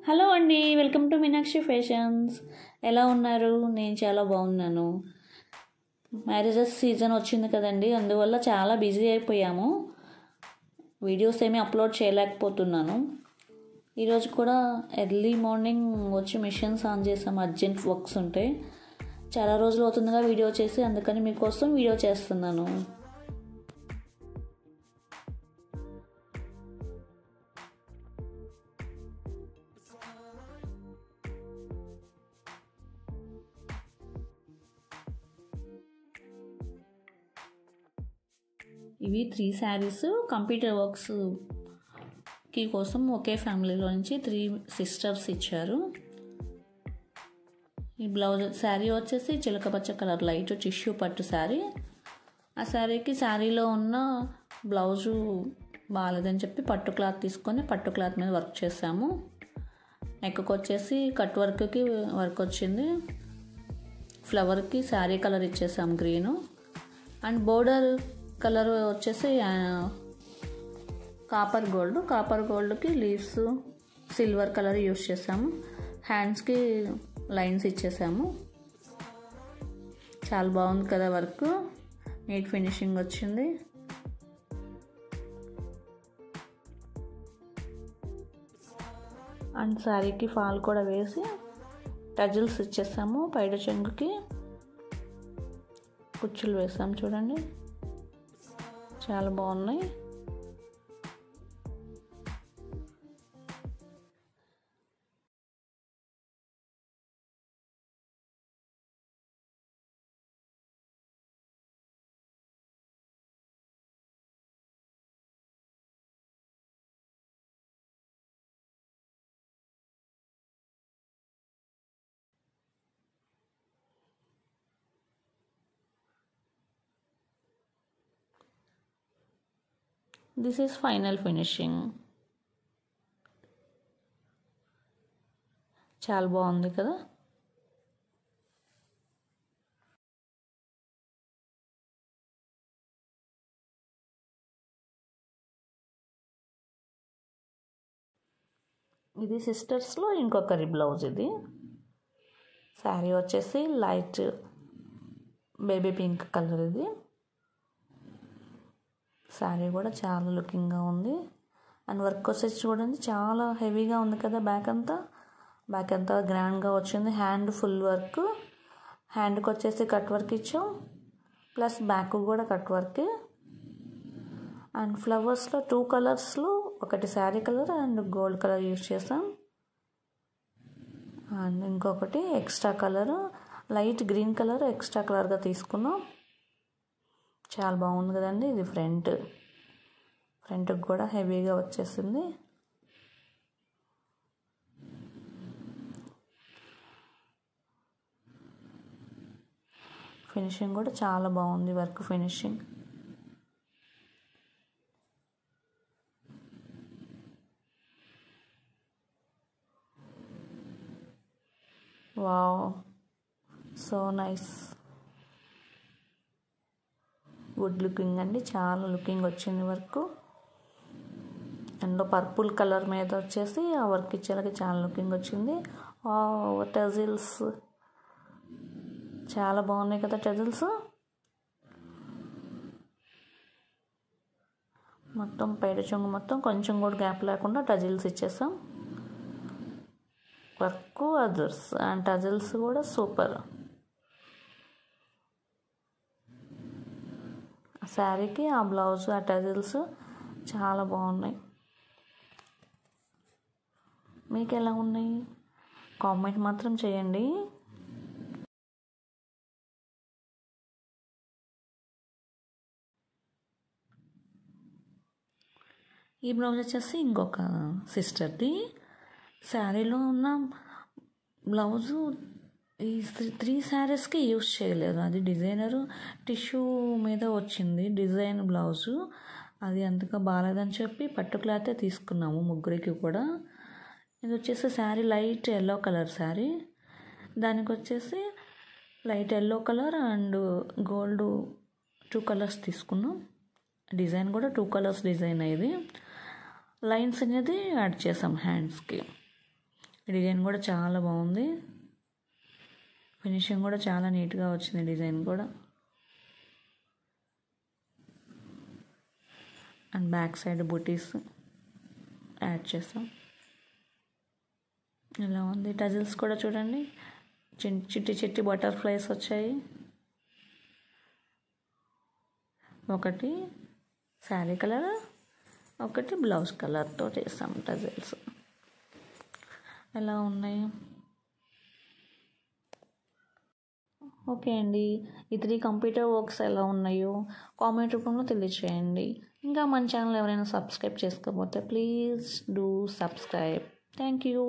Hello అండి, welcome to Meenakshi fashions. ఎలా ఉన్నారు? నేను చాలా బాగున్నాను. మ్యారేజెస్ సీజన్ వచ్చింది కదండి, అందువల్ల చాలా బిజీ అయిపోయాము. వీడియోస్ ఏమీ అప్లోడ్ చేయలేకపోతున్నాను. ఈరోజు కూడా ఎర్లీ మార్నింగ్ వచ్చి మిషన్స్ ఆన్ చేసాము, అర్జెంట్ వర్క్స్ ఉంటే. చాలా రోజులు అవుతుందిగా వీడియో చేసి, అందుకని మీకోసం వీడియో చేస్తున్నాను. ఇవి 3 శారీస్ కంప్యూటర్ వర్క్స్కి కోసం ఒకే ఫ్యామిలీలో నుంచి 3 సిస్టర్స్ ఇచ్చారు. ఈ బ్లౌజ్ శారీ వచ్చేసి చిలకపచ్చ కలర్ లైట్ టిష్యూ పట్టు శారీ. ఆ శారీలో ఉన్న బ్లౌజు బాగాలేదని చెప్పి పట్టు క్లాత్ తీసుకొని పట్టు క్లాత్ మీద వర్క్ చేసాము. నెక్కి వచ్చేసి కట్ వర్క్కి వర్క్ వచ్చింది. ఫ్లవర్కి శారీ కలర్ ఇచ్చేసాము గ్రీను. అండ్ బోర్డర్ కలర్ వచ్చేసి కాపర్ గోల్డ్కి లీవ్స్ సిల్వర్ కలర్ యూస్ చేసాము. హ్యాండ్స్కి లైన్స్ ఇచ్చేసాము. చాలా బాగుంది కదా వర్క్, నీట్ ఫినిషింగ్ వచ్చింది. అండ్ శారీకి ఫాల్ కూడా వేసి టజిల్స్ ఇచ్చేసాము. పైడ చెంగుకి కుచ్చులు వేసాము. చూడండి, చాలా బాగున్నాయి. This is final finishing. చాలా బాగుంది కదా. ఇది సిస్టర్స్లో ఇంకొకరి బ్లౌజ్. ఇది శారీ వచ్చేసి లైట్ బేబీ పింక్ కలర్. ఇది శారీ కూడా చాలా లుకింగ్గా ఉంది. అండ్ వర్క్ వచ్చేసి చూడండి, చాలా హెవీగా ఉంది కదా. బ్యాక్ అంతా గ్రాండ్గా వచ్చింది. హ్యాండ్ ఫుల్ వర్క్, హ్యాండ్కి వచ్చేసి కట్ వర్క్ ఇచ్చాం, ప్లస్ బ్యాక్ కూడా కట్ వర్క్. అండ్ ఫ్లవర్స్లో 2 కలర్స్లో ఒకటి sari colour and gold colour use చేసాం. అండ్ ఇంకొకటి extra colour light green colour extra కలర్గా తీసుకున్నాం. చాలా బాగుంది కదండి. ఇది ఫ్రంట్కి కూడా హెవీగా వచ్చేసింది. ఫినిషింగ్ కూడా చాలా బాగుంది, work finishing. Wow, so nice. Good looking అండి, చాలా లుకింగ్ వచ్చింది వర్క్. అండ్ పర్పుల్ కలర్ మీద వచ్చేసి ఆ వర్క్ ఇచ్చేలాగా చాలా లుకింగ్ వచ్చింది. టజిల్స్ చాలా బాగున్నాయి కదా. టజిల్స్ మొత్తం పైడ చెంగు మొత్తం కొంచెం కూడా గ్యాప్ లేకుండా టజిల్స్ ఇచ్చేసాం. వర్క్ అదర్స్ అండ్ టజిల్స్ కూడా సూపర్. శారీకి ఆ బ్లౌజ్ ఆ టజిల్స్ చాలా బాగున్నాయి. మీకు ఎలా ఉన్నాయి? కామెంట్ మాత్రం చేయండి. ఈ బ్లౌజ్ వచ్చేసి ఇంకొక సిస్టర్ది. శారీలో ఉన్న బ్లౌజు ఈ 3 శారీస్కి యూస్ చేయలేదు. అది డిజైనరు టిష్యూ మీద వచ్చింది డిజైన్ బ్లౌజు. అది అంతగా బాగాలేదని చెప్పి పట్టు క్లాతే తీసుకున్నాము ముగ్గురికి కూడా. ఇది వచ్చేసి sari light yellow colour sari. దానికి వచ్చేసి light yellow colour and gold 2 colours తీసుకున్నాం. డిజైన్ కూడా 2 కలర్స్ డిజైన్ అయ్యేది. లైన్స్ అనేది యాడ్ చేసాం హ్యాండ్స్కి. డిజైన్ కూడా చాలా బాగుంది. ఫినిషింగ్ కూడా చాలా నీట్గా వచ్చింది. డిజైన్ కూడా and back side buttis add చేస్తాం. ఇలా ఉంది. టజిల్స్ కూడా చూడండి, చిట్టి చిట్టి బటర్ఫ్లైస్ వచ్చాయి. ఒకటి శారీ కలర్, ఒకటి బ్లౌజ్ కలర్తో చేస్తాం టజిల్స్. ఎలా ఉన్నాయి? ఓకే అండి, ఈ 3 కంప్యూటర్ వర్క్స్ ఎలా ఉన్నాయో కామెంట్ రూపంలో తెలియచేయండి. ఇంకా మన ఛానల్ ఎవరైనా సబ్స్క్రైబ్ చేసుకోకపోతే please do subscribe. Thank you.